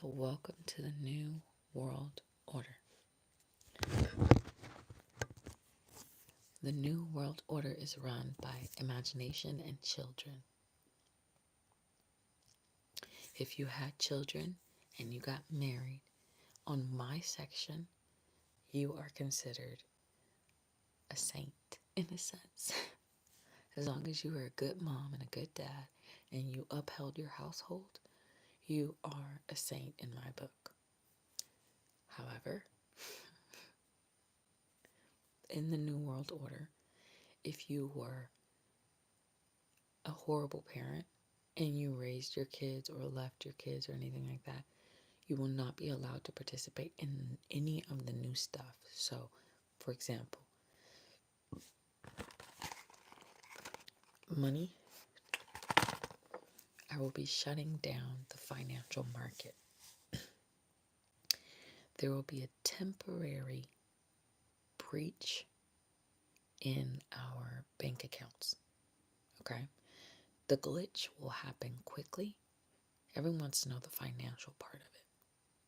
So welcome to the New World Order. The New World Order is run by imagination and children. If you had children and you got married, on my section, you are considered a saint in a sense. As long as you were a good mom and a good dad and you upheld your household, you are a saint in my book. However, in the New World Order, if you were a horrible parent and you raised your kids or left your kids or anything like that, you will not be allowed to participate in any of the new stuff. So, for example, money, I will be shutting down the financial market. There will be a temporary breach in our bank accounts. Okay? The glitch will happen quickly. Everyone wants to know the financial part of it.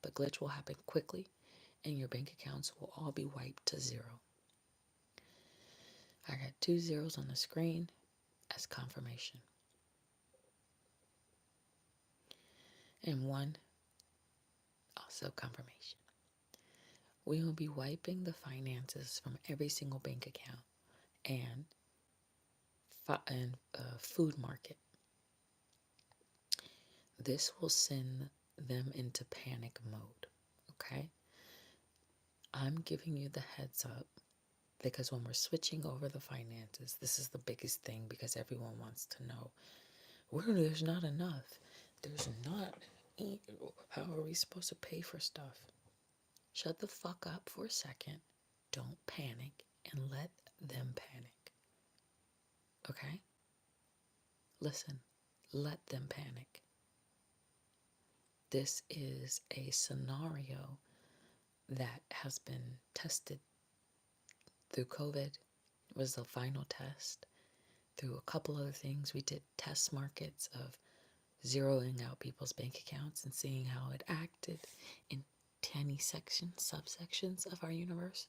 The glitch will happen quickly and your bank accounts will all be wiped to zero. I got 2 zeros on the screen as confirmation. And 1 also confirmation. We will be wiping the finances from every single bank account and food market. This will send them into panic mode, okay? I'm giving you the heads up because when we're switching over the finances, this is the biggest thing because everyone wants to know, there's not enough. There's not. How are we supposed to pay for stuff? Shut the fuck up for a second. Don't panic and let them panic. Okay? Listen, let them panic. This is a scenario that has been tested through COVID. It was the final test. Through a couple other things, we did test markets of zeroing out people's bank accounts and seeing how it acted in tiny subsections of our universe.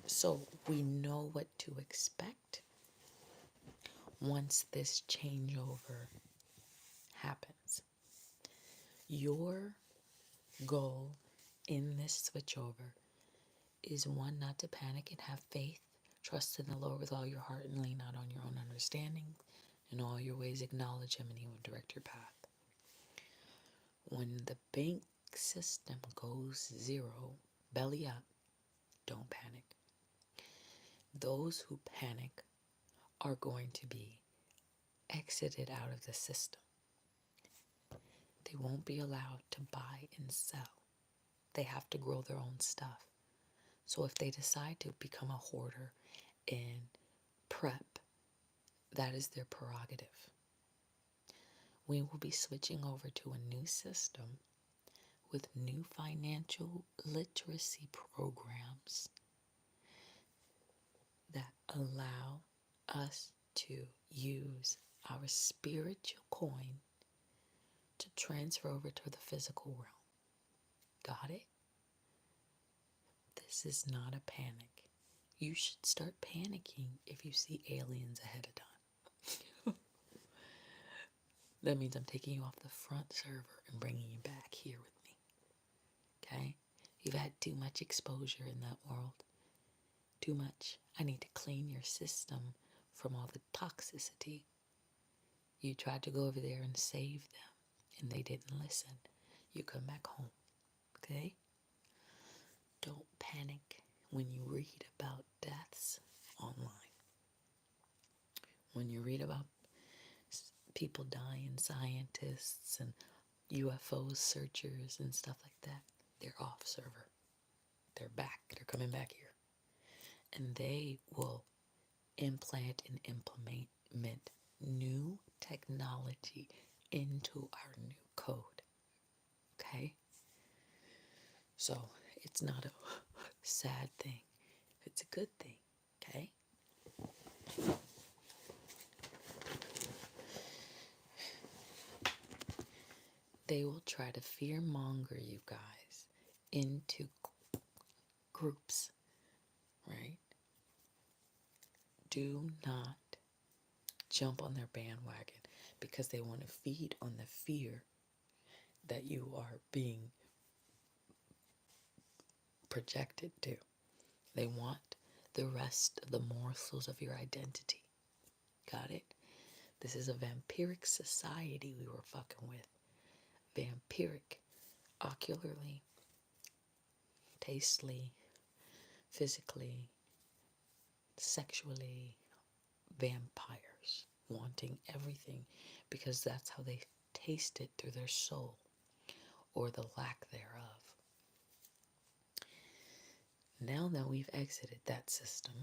So we know what to expect once this changeover happens. Your goal in this switchover is 1, not to panic and have faith. Trust in the Lord with all your heart and lean not on your own understanding. In all your ways acknowledge him and he will direct your path. When the bank system goes zero, belly up, don't panic. Those who panic are going to be exited out of the system. They won't be allowed to buy and sell. They have to grow their own stuff. So if they decide to become a hoarder and prep, that is their prerogative. We will be switching over to a new system with new financial literacy programs that allow us to use our spiritual coin to transfer over to the physical realm. Got it? This is not a panic. You should start panicking if you see aliens ahead of time. That means I'm taking you off the front server and bringing you back here with me. Okay? You've had too much exposure in that world. Too much. I need to clean your system from all the toxicity. You tried to go over there and save them, and they didn't listen. You come back home. Okay? Don't panic when you read about deaths online. When you read about people dying, scientists and UFO searchers and stuff like that, they're off server. They're back. They're coming back here. And they will implant and implement new technology into our new code. Okay? So it's not a sad thing. It's a good thing. Okay? They will try to fearmonger you guys into groups, right? Do not jump on their bandwagon because they want to feed on the fear that you are being projected to. They want the rest of the morsels of your identity. Got it? This is a vampiric society we were fucking with. Vampiric, ocularly, tastely, physically, sexually, vampires, wanting everything because that's how they taste it through their soul or the lack thereof. Now that we've exited that system,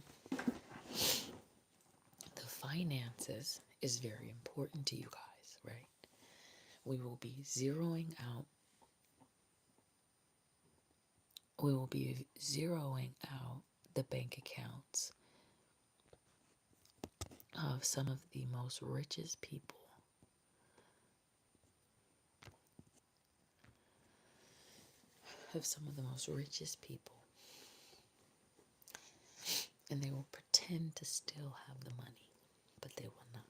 the finances is very important to you guys, right? We will be zeroing out the bank accounts of some of the most richest people. And they will pretend to still have the money, but they will not.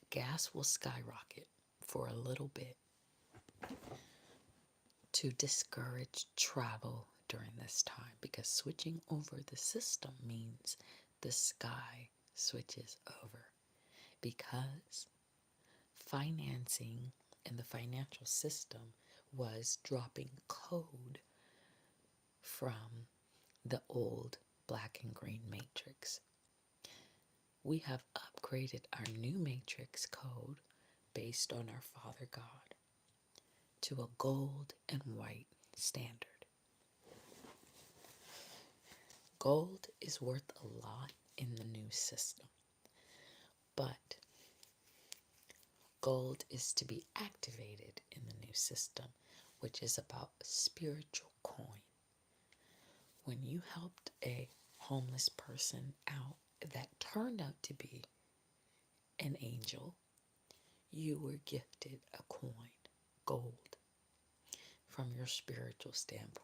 Gas will skyrocket for a little bit to discourage travel during this time, because switching over the system means the sky switches over, because financing and the financial system was dropping code from the old black and green matrix. We have upgraded our new matrix code based on our Father God to a gold and white standard. Gold is worth a lot in the new system, but gold is to be activated in the new system, which is about a spiritual coin. When you helped a homeless person out that turned out to be an angel, you were gifted a coin, gold, from your spiritual standpoint.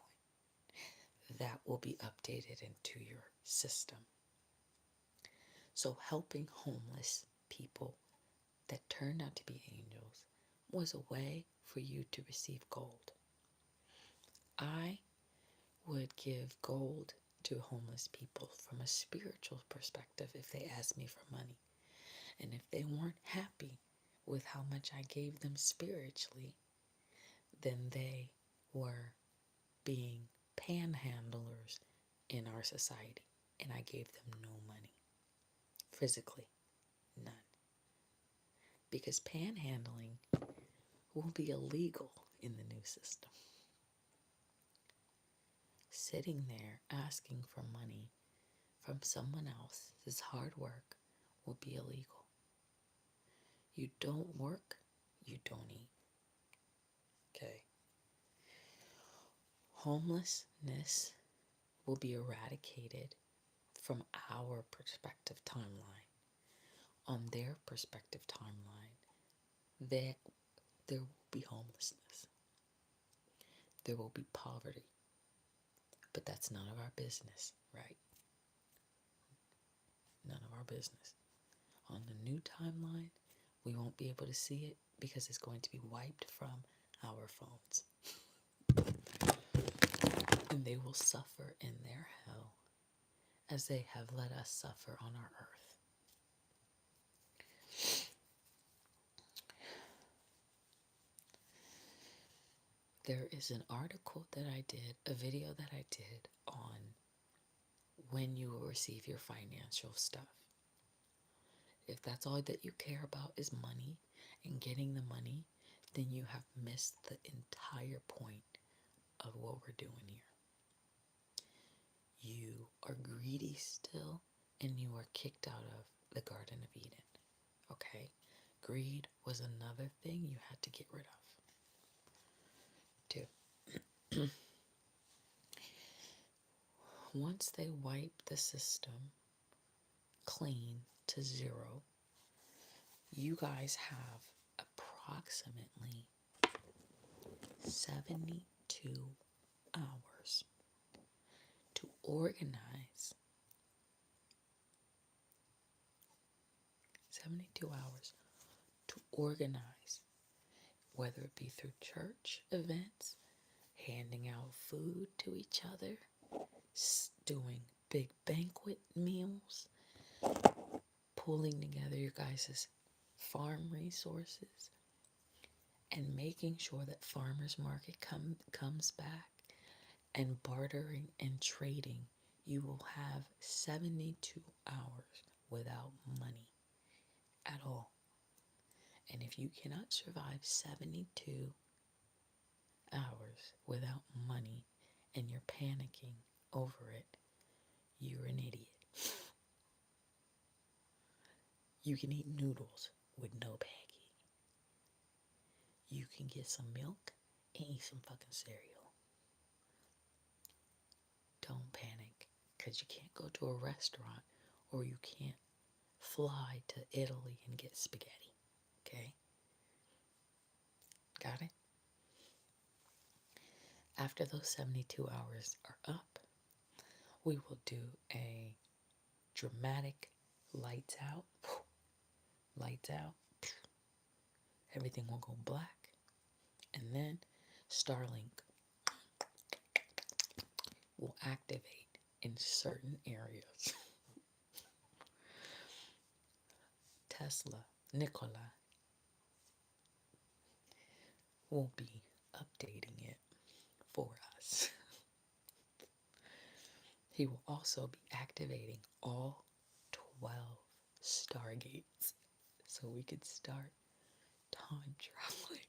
That will be updated into your system. So helping homeless people that turned out to be angels was a way for you to receive gold. I would give gold to homeless people from a spiritual perspective if they asked me for money. And if they weren't happy with how much I gave them spiritually, then they were being panhandlers in our society. And I gave them no money. Physically, none. Because panhandling will be illegal in the new system. Sitting there asking for money from someone else's hard work will be illegal. You don't work, you don't eat. Okay? Homelessness will be eradicated from our perspective timeline. On their perspective timeline, there will be homelessness. There will be poverty. But that's none of our business, right? None of our business. On the new timeline, we won't be able to see it because it's going to be wiped from our phones. And they will suffer in their hell as they have let us suffer on our earth. There is an article that I did, a video that I did on when you will receive your financial stuff. If that's all that you care about is money and getting the money, then you have missed the entire point of what we're doing here. You are greedy still, and you are kicked out of the Garden of Eden. Okay? Greed was another thing you had to get rid of. Two. Once they wipe the system clean to zero, you guys have approximately 72 hours to organize. 72 hours to organize, whether it be through church events, handing out food to each other, doing big banquet meals, pulling together your guys' farm resources, and making sure that farmers market comes back, and bartering and trading. You will have 72 hours without money at all. And if you cannot survive 72 hours without money and you're panicking over it, you're an idiot. You can eat noodles with no pancake. You can get some milk and eat some fucking cereal. Don't panic, because you can't go to a restaurant or you can't fly to Italy and get spaghetti. Okay? Got it? After those 72 hours are up, we will do a dramatic lights out. Lights out. Everything will go black. And then Starlink will activate in certain areas. Tesla, Nikola, will be updating it for us. He will also be activating all 12 stargates so we could start time traveling.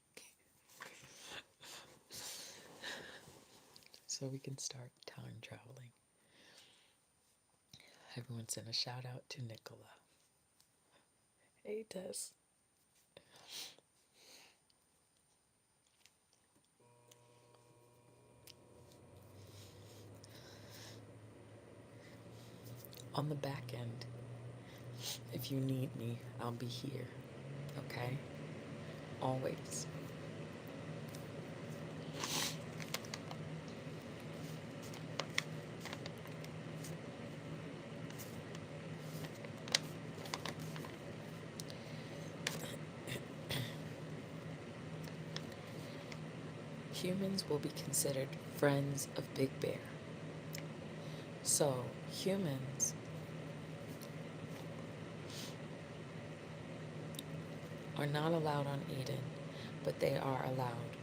So we can start time traveling. Everyone send a shout out to Nikola. Hey, Tess. On the back end, if you need me, I'll be here. Okay? Always. Humans will be considered friends of Big Bear. So, humans are not allowed on Eden, but they are allowed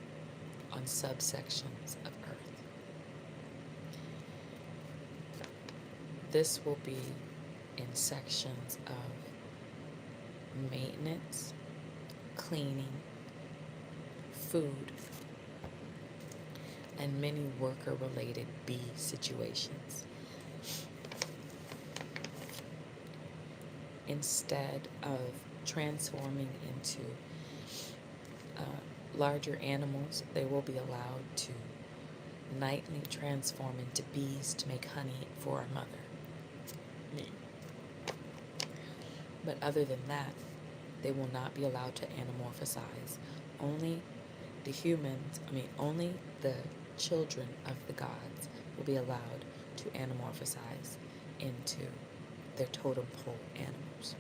on subsections of Earth. This will be in sections of maintenance, cleaning, food, and many worker-related bee situations. Instead of transforming into larger animals, they will be allowed to nightly transform into bees to make honey for our mother. Me. But other than that, they will not be allowed to anamorphosize. Only the children of the gods will be allowed to anamorphosize into their totem pole animals.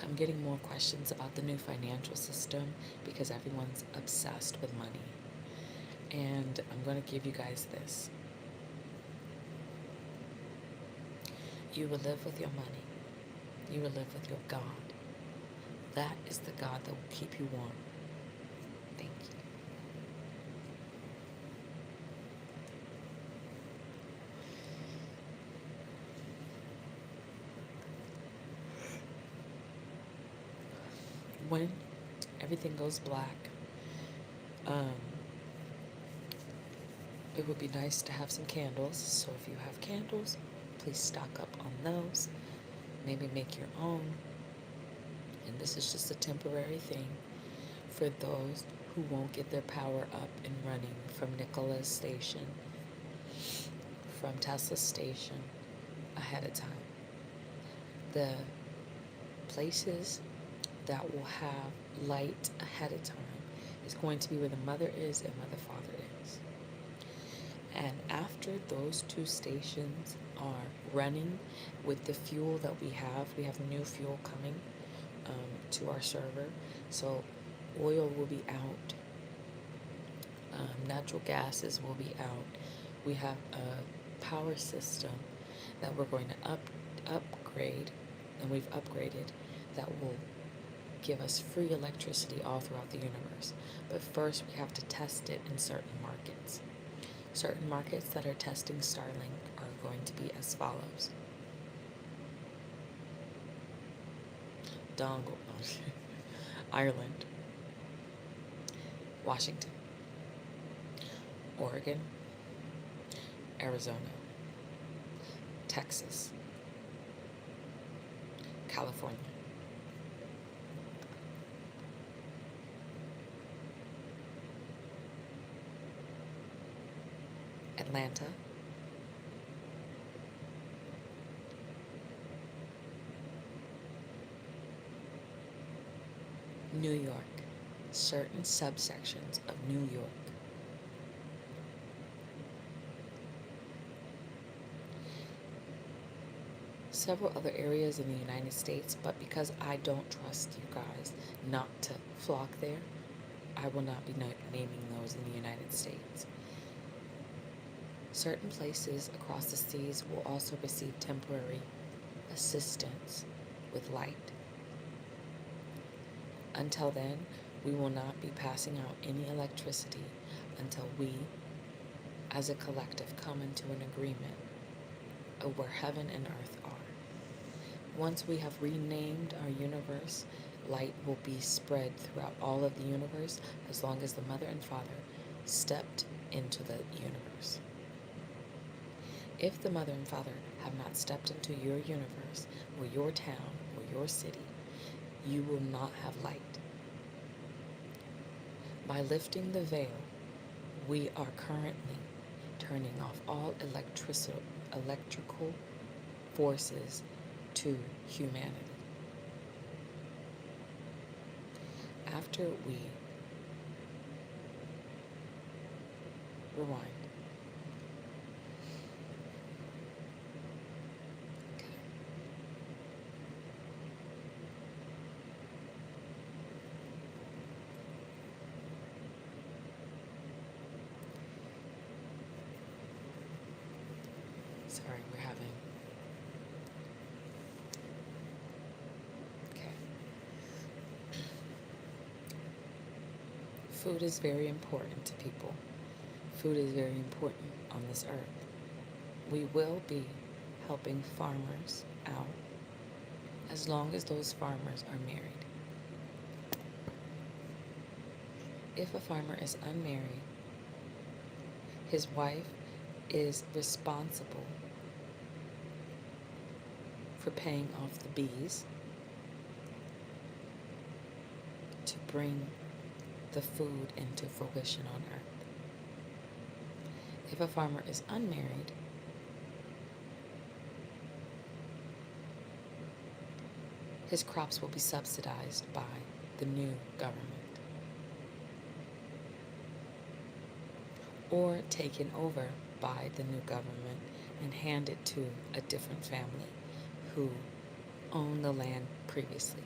I'm getting more questions about the new financial system because everyone's obsessed with money. And I'm going to give you guys this. You will live with your money. You will live with your God. That is the God that will keep you warm. Thank you. When everything goes black, it would be nice to have some candles. So if you have candles, please stock up on those. Maybe make your own. And this is just a temporary thing for those who won't get their power up and running from Nikola's station, from Tesla's station, ahead of time. The places that will have light ahead of time is going to be where the mother is and where the father is. And after those two stations are running with the fuel that we have new fuel coming to our server. So oil will be out, natural gases will be out. We have a power system that we're going to upgrade, and we've upgraded, that will give us free electricity all throughout the universe. But first, we have to test it in certain markets. Certain markets that are testing Starlink are going to be as follows. Dongle, Ireland, Washington, Oregon, Arizona, Texas, California, Atlanta, New York, certain subsections of New York, several other areas in the United States, but because I don't trust you guys not to flock there, I will not be naming those in the United States. Certain places across the seas will also receive temporary assistance with light. Until then, we will not be passing out any electricity until we, as a collective, come into an agreement of where heaven and earth are. Once we have renamed our universe, light will be spread throughout all of the universe as long as the mother and father stepped into the universe. If the mother and father have not stepped into your universe or your town or your city, you will not have light. By lifting the veil, we are currently turning off all electrical forces to humanity. After we rewind. Okay. Sorry, we're having. Okay. Food is very important to people. Food is very important on this earth. We will be helping farmers out as long as those farmers are married. If a farmer is unmarried, his wife is responsible for paying off the bees to bring the food into fruition on earth. If a farmer is unmarried, his crops will be subsidized by the new government or taken over by the new government and handed to a different family who owned the land previously.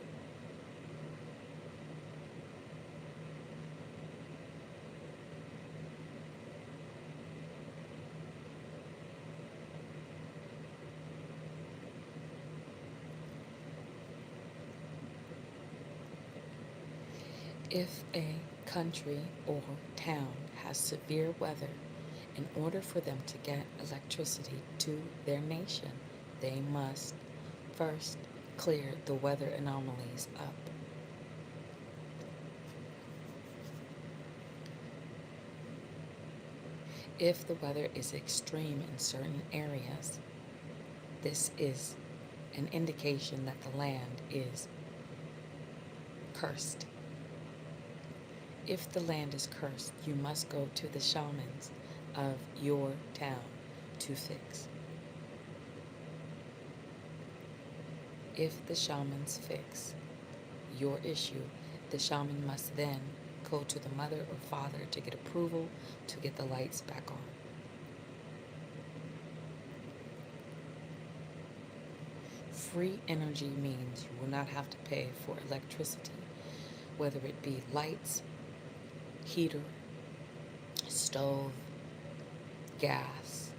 If a country or town has severe weather, in order for them to get electricity to their nation, they must first clear the weather anomalies up. If the weather is extreme in certain areas, this is an indication that the land is cursed. If the land is cursed, you must go to the shamans of your town to fix. If the shamans fix your issue, the shaman must then go to the mother or father to get approval to get the lights back on. Free energy means you will not have to pay for electricity, whether it be lights, heater, stove, gas,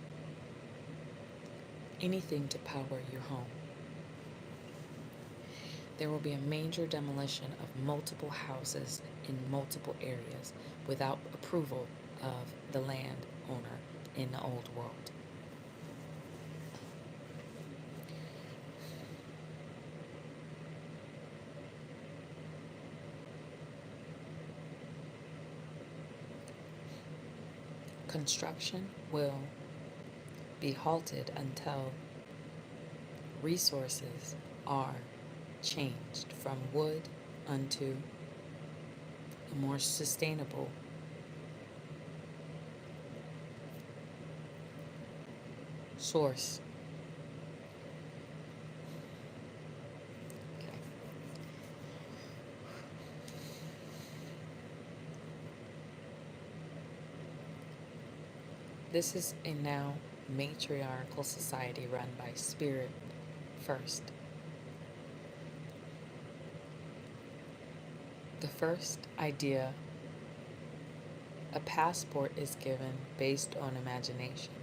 anything to power your home. There will be a major demolition of multiple houses in multiple areas without approval of the landowner in the old world. Construction will be halted until resources are changed from wood unto a more sustainable source. Okay. This is a now matriarchal society run by spirit first. The first idea, a passport is given based on imagination.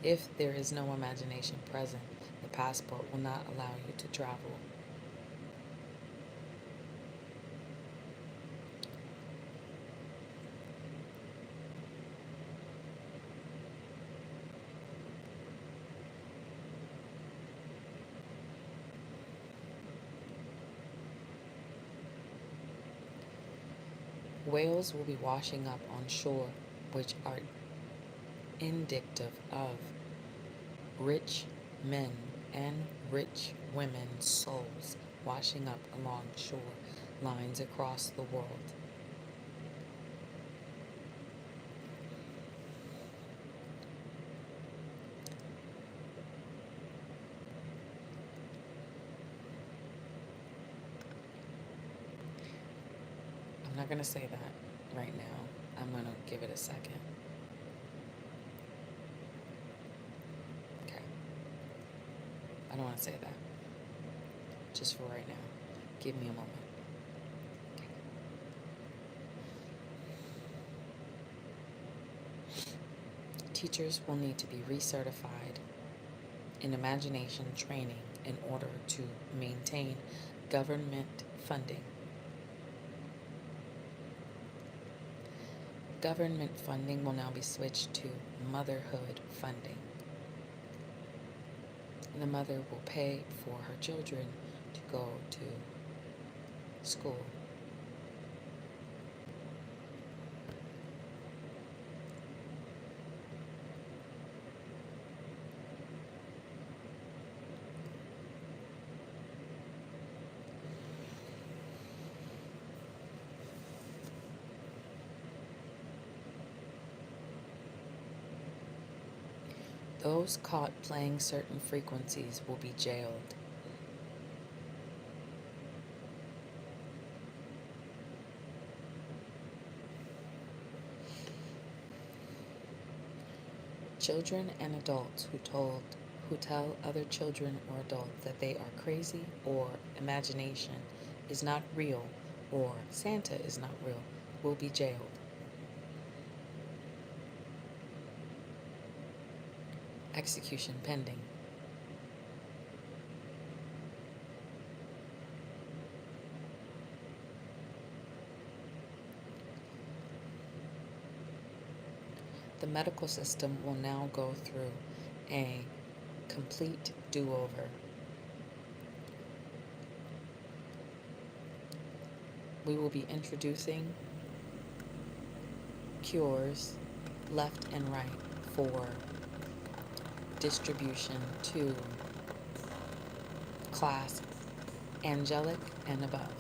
If there is no imagination present, the passport will not allow you to travel. Whales will be washing up on shore, which are indicative of rich men and rich women's souls washing up along shore lines across the world. I'm not going to say that right now. I'm going to give it a second. Okay. I don't want to say that. Just for right now. Give me a moment. Okay. Teachers will need to be recertified in imagination training in order to maintain government funding. Government funding will now be switched to motherhood funding. And the mother will pay for her children to go to school. Those caught playing certain frequencies will be jailed. Children and adults who tell other children or adults that they are crazy or imagination is not real or Santa is not real will be jailed. Execution pending. The medical system will now go through a complete do-over. We will be introducing cures left and right for distribution to class angelic and above.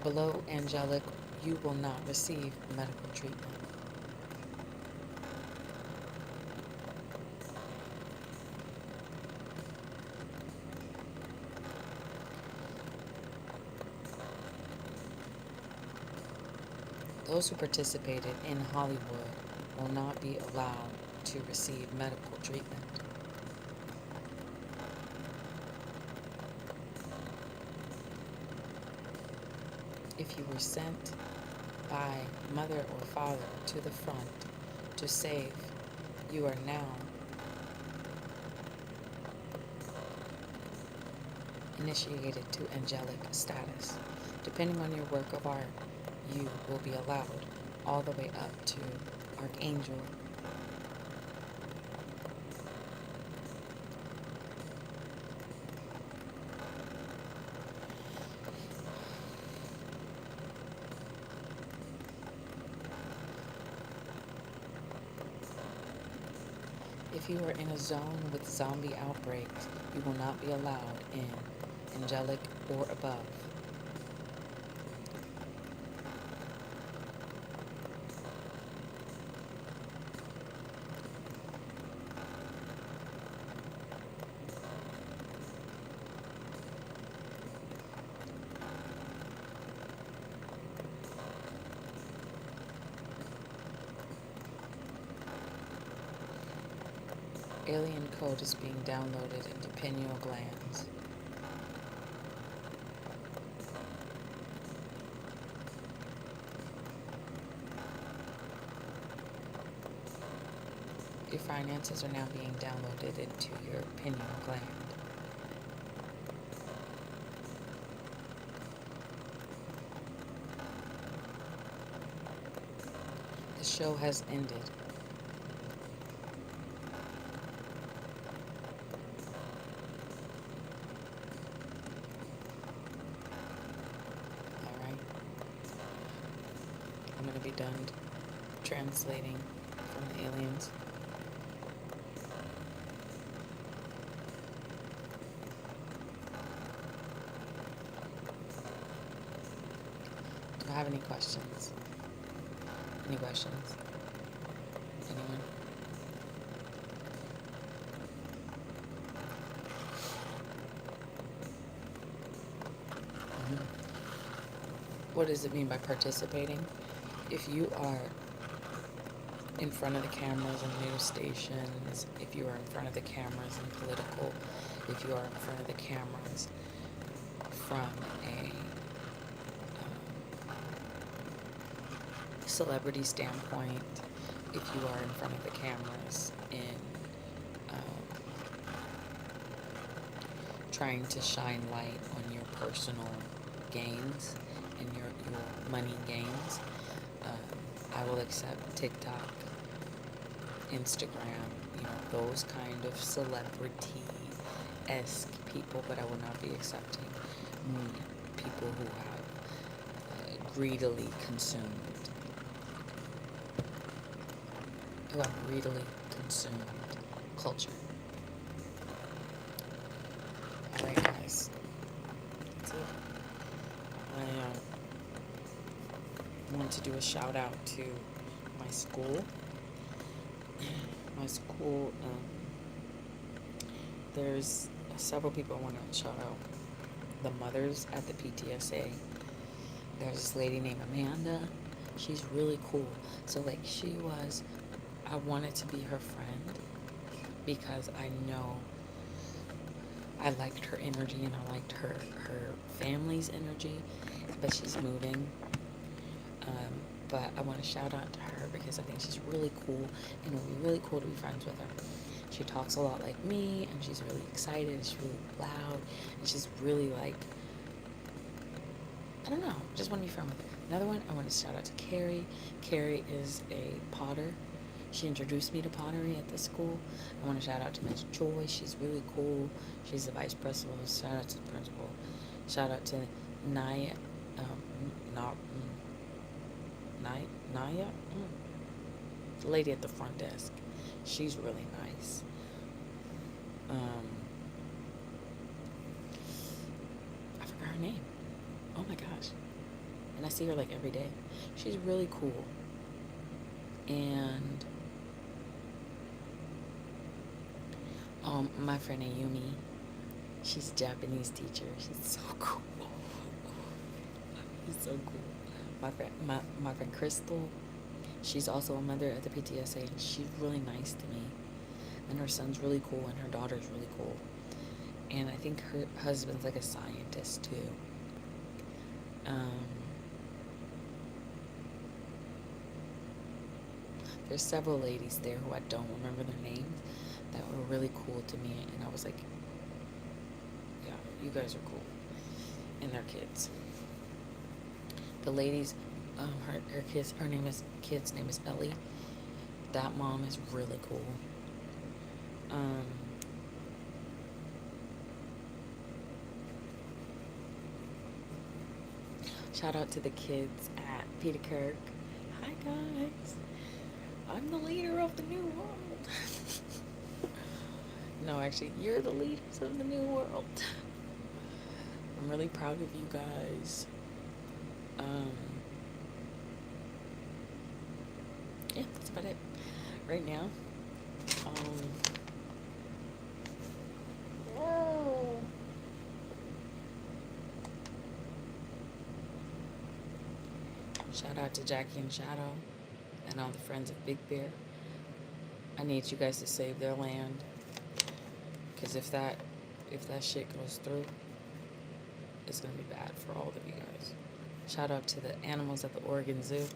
Below angelic, you will not receive medical treatment. Those who participated in Hollywood will not be allowed to receive medical treatment. If you were sent by mother or father to the front to save, you are now initiated to angelic status. Depending on your work of art, you will be allowed all the way up to archangel. If you are in a zone with zombie outbreaks, you will not be allowed in angelic or above. Alien code is being downloaded into pineal glands. Your finances are now being downloaded into your pineal gland. The show has ended. I'm going to be done translating from the aliens. Do I have any questions? Any questions? Anyone? What does it mean by participating? If you are in front of the cameras in news stations, if you are in front of the cameras in political, if you are in front of the cameras from a celebrity standpoint, if you are in front of the cameras in trying to shine light on your personal gains and your money gains, I will accept TikTok, Instagram, those kind of celebrity-esque people, but I will not be accepting people who have greedily consumed culture. Alright, guys. That's it. I want to do a shout out to my school. There's several people I want to shout out. The mothers at the PTSA. There's this lady named Amanda. She's really cool. So I wanted to be her friend because I know I liked her energy and I liked her family's energy, but she's moving. But I want to shout out to her because I think she's really cool and it would be really cool to be friends with her. She talks a lot like me and she's really excited and she's really loud and she's really I don't know, just want to be friends with her. Another one, I want to shout out to Carrie. Carrie is a potter. She introduced me to pottery at the school. I want to shout out to Miss Joy. She's really cool. She's the vice principal. Shout out to the principal. Shout out to Naya. The lady at the front desk. She's really nice. I forgot her name. Oh my gosh. And I see her every day. She's really cool. And my friend Ayumi, she's a Japanese teacher. She's so cool. She's so cool. My friend Crystal, she's also a mother at the PTSA, and she's really nice to me. And her son's really cool, and her daughter's really cool. And I think her husband's like a scientist too. There's several ladies there who I don't remember their names that were really cool to me, and I was like, yeah, you guys are cool. And their kids. The ladies, her kid's name is Ellie. That mom is really cool. Shout out to the kids at Peter Kirk. Hi guys. I'm the leader of the new world. No, actually, you're the leaders of the new world. I'm really proud of you guys. Yeah, that's about it. Right now, shout out to Jackie and Shadow and all the friends of Big Bear. I need you guys to save their land, because if that shit goes through, it's gonna be bad for all of you guys. Shout out to the animals at the Oregon Zoo.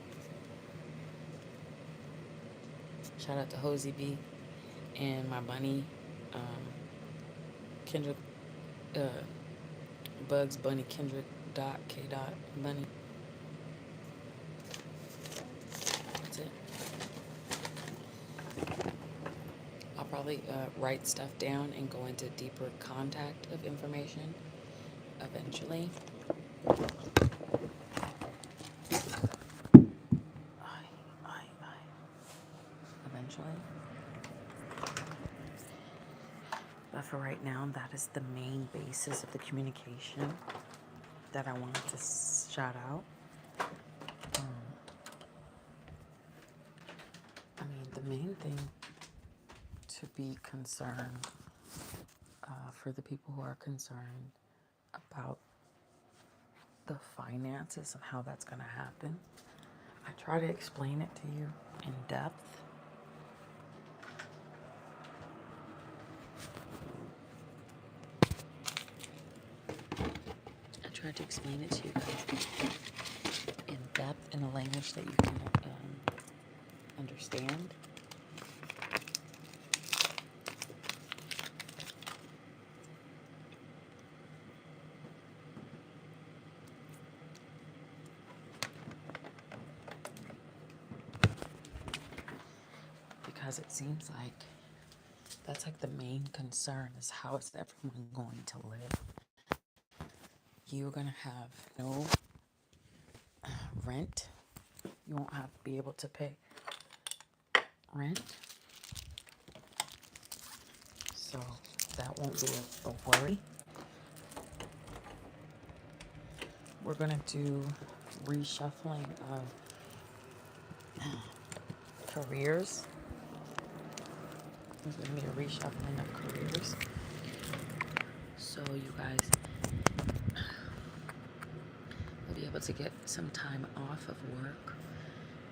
Shout out to Hosey B and my bunny, Kendrick, Bugs Bunny Kendrick K Bunny. That's it. I'll probably write stuff down and go into deeper contact of information eventually. Eventually. But for right now, that is the main basis of the communication that I wanted to shout out. I mean, the main thing to be concerned, for the people who are concerned about the finances and how that's going to happen, I try to explain it to you in depth. I tried to explain it to you guys in depth in a language that you can understand. Because it seems like that's like the main concern, is how is everyone going to live? You're going to have no rent. You won't have to be able to pay rent. So that won't be a worry. We're going to do reshuffling of careers. There's going to be a reshuffling of careers. So you guys will be able to get some time off of work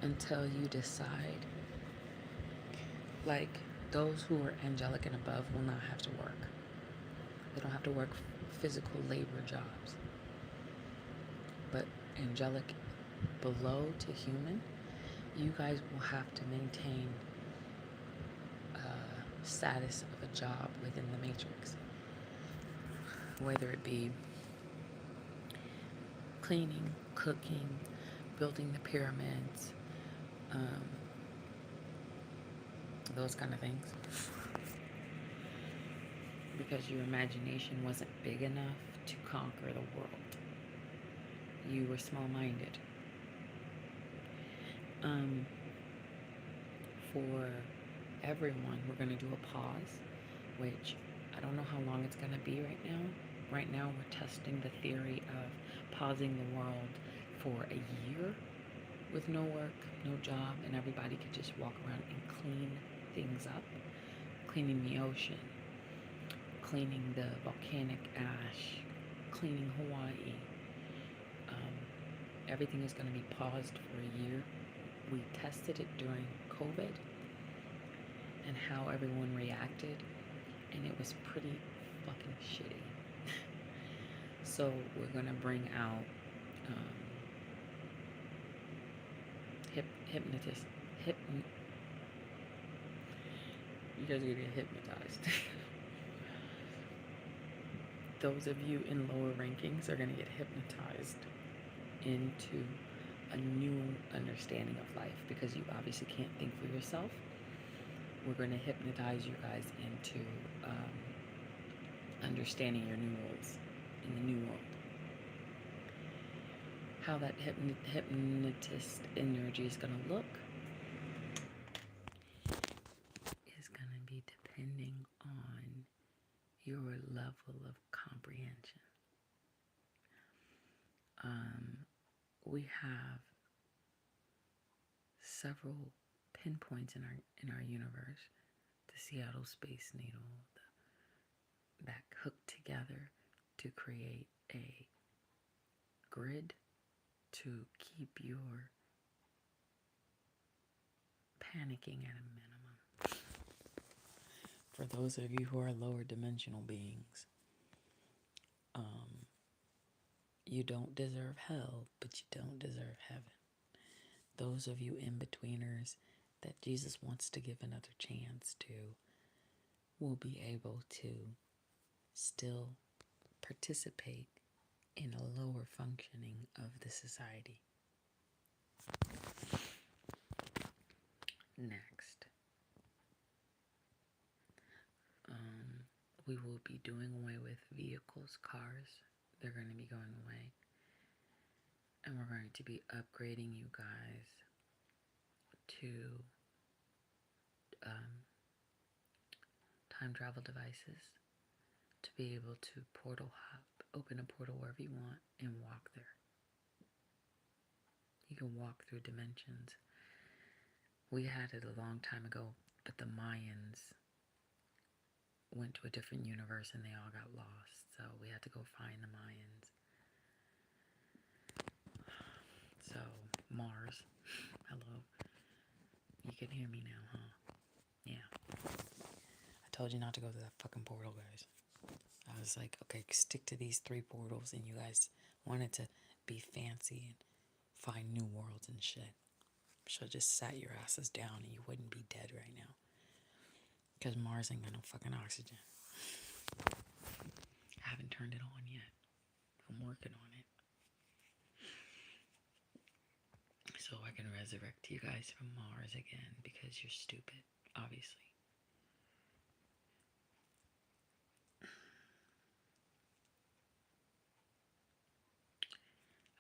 until you decide. Like, those who are angelic and above will not have to work. They don't have to work physical labor jobs. But angelic below to human, you guys will have to maintain status of a job within the matrix, whether it be cleaning, cooking, building the pyramids, those kind of things, because your imagination wasn't big enough to conquer the world. You were small-minded. For everyone, we're going to do a pause, which I don't know how long it's going to be right now. Right now, we're testing the theory of pausing the world for a year with no work, no job, and everybody could just walk around and clean things up. Cleaning the ocean, cleaning the volcanic ash, cleaning Hawaii, everything is going to be paused for a year. We tested it during COVID and how everyone reacted, and it was pretty fucking shitty. So we're going to bring out hypnotist. You guys are going to get hypnotized. Those of you in lower rankings are going to get hypnotized into a new understanding of life, because you obviously can't think for yourself. We're going to hypnotize you guys into understanding your new roles in the new world. How that hypnotist energy is going to look is going to be depending on your level of comprehension. We have several pinpoints in our universe: the Seattle Space Needle, that hooked together to create a grid to keep your panicking at a minimum. For those of you who are lower dimensional beings, you don't deserve hell, but you don't deserve heaven. Those of you in-betweeners that Jesus wants to give another chance to will be able to still participate in a lower functioning of the society. Next, we will be doing away with vehicles, cars. They're going to be going away. And we're going to be upgrading you guys to time travel devices to be able to portal hop, open a portal wherever you want and walk there. You can walk through dimensions. We had it a long time ago, but the Mayans went to a different universe and they all got lost. So we had to go find the Mayans. So, Mars, hello. You can hear me now, huh? Yeah. I told you not to go to that fucking portal, guys. I was like, okay, stick to these 3 portals, and you guys wanted to be fancy and find new worlds and shit. Should have just sat your asses down and you wouldn't be dead right now. Because Mars ain't got no fucking oxygen. I haven't turned it on yet. I'm working on it. So I can resurrect you guys from Mars again, because you're stupid, obviously.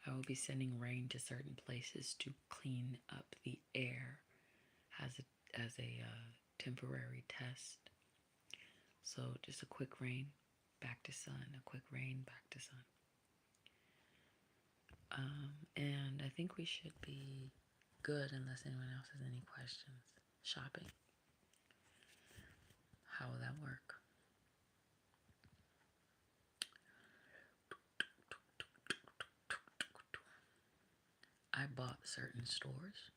I will be sending rain to certain places to clean up the air as a temporary test. So just a quick rain, back to sun, a quick rain, back to sun. And I think we should be good unless anyone else has any questions. Shopping. How will that work? I bought certain stores,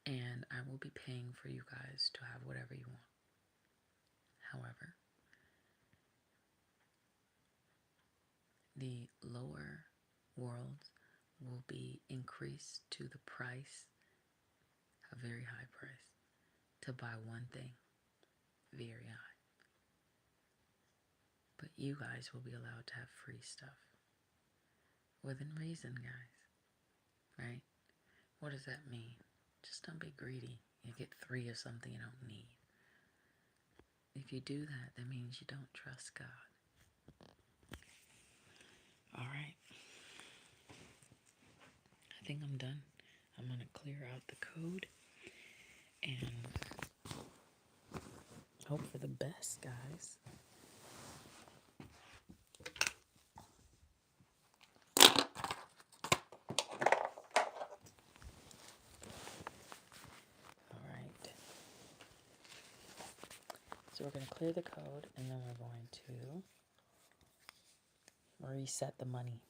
and I will be paying for you guys to have whatever you want. However, the lower worlds will be increased to the price, a very high price, to buy one thing, very high. But you guys will be allowed to have free stuff. Within reason, guys. Right? What does that mean? Just don't be greedy. You get 3 of something you don't need. If you do that, that means you don't trust God. Alright. I think I'm done. I'm going to clear out the code and hope for the best, guys. Alright. So we're going to clear the code, and then we're going to reset the money.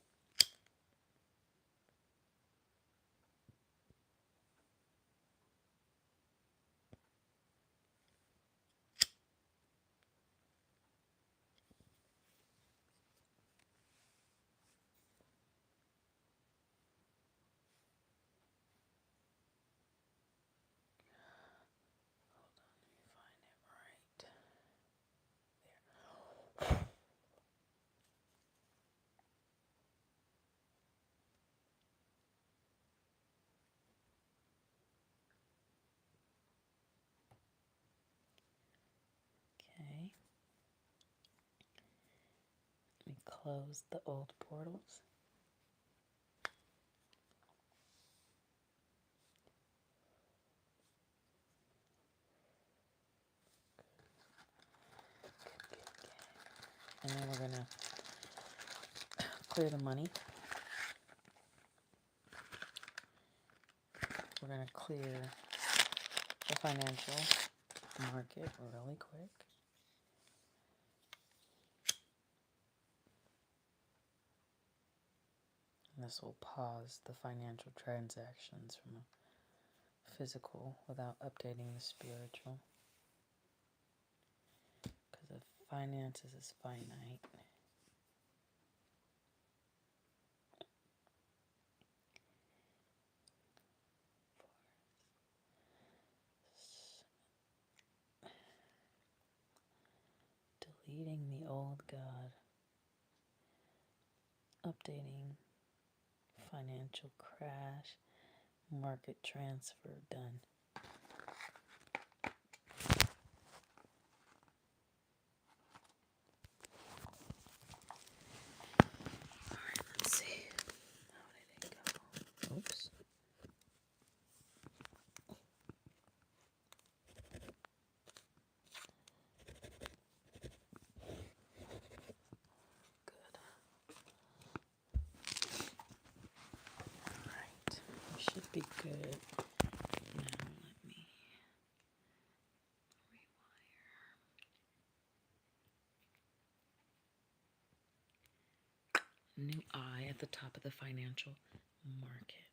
close the old portals. And then we're going to clear the money. We're going to clear the financial market really quick. And this will pause the financial transactions from a physical without updating the spiritual. Because the finances is finite. Deleting the old God. Updating financial crash. Market transfer done. Alright, let's see. How did it go? Oops. Good. Alright. We should be good. Now let me rewire. New eye at the top of the financial market.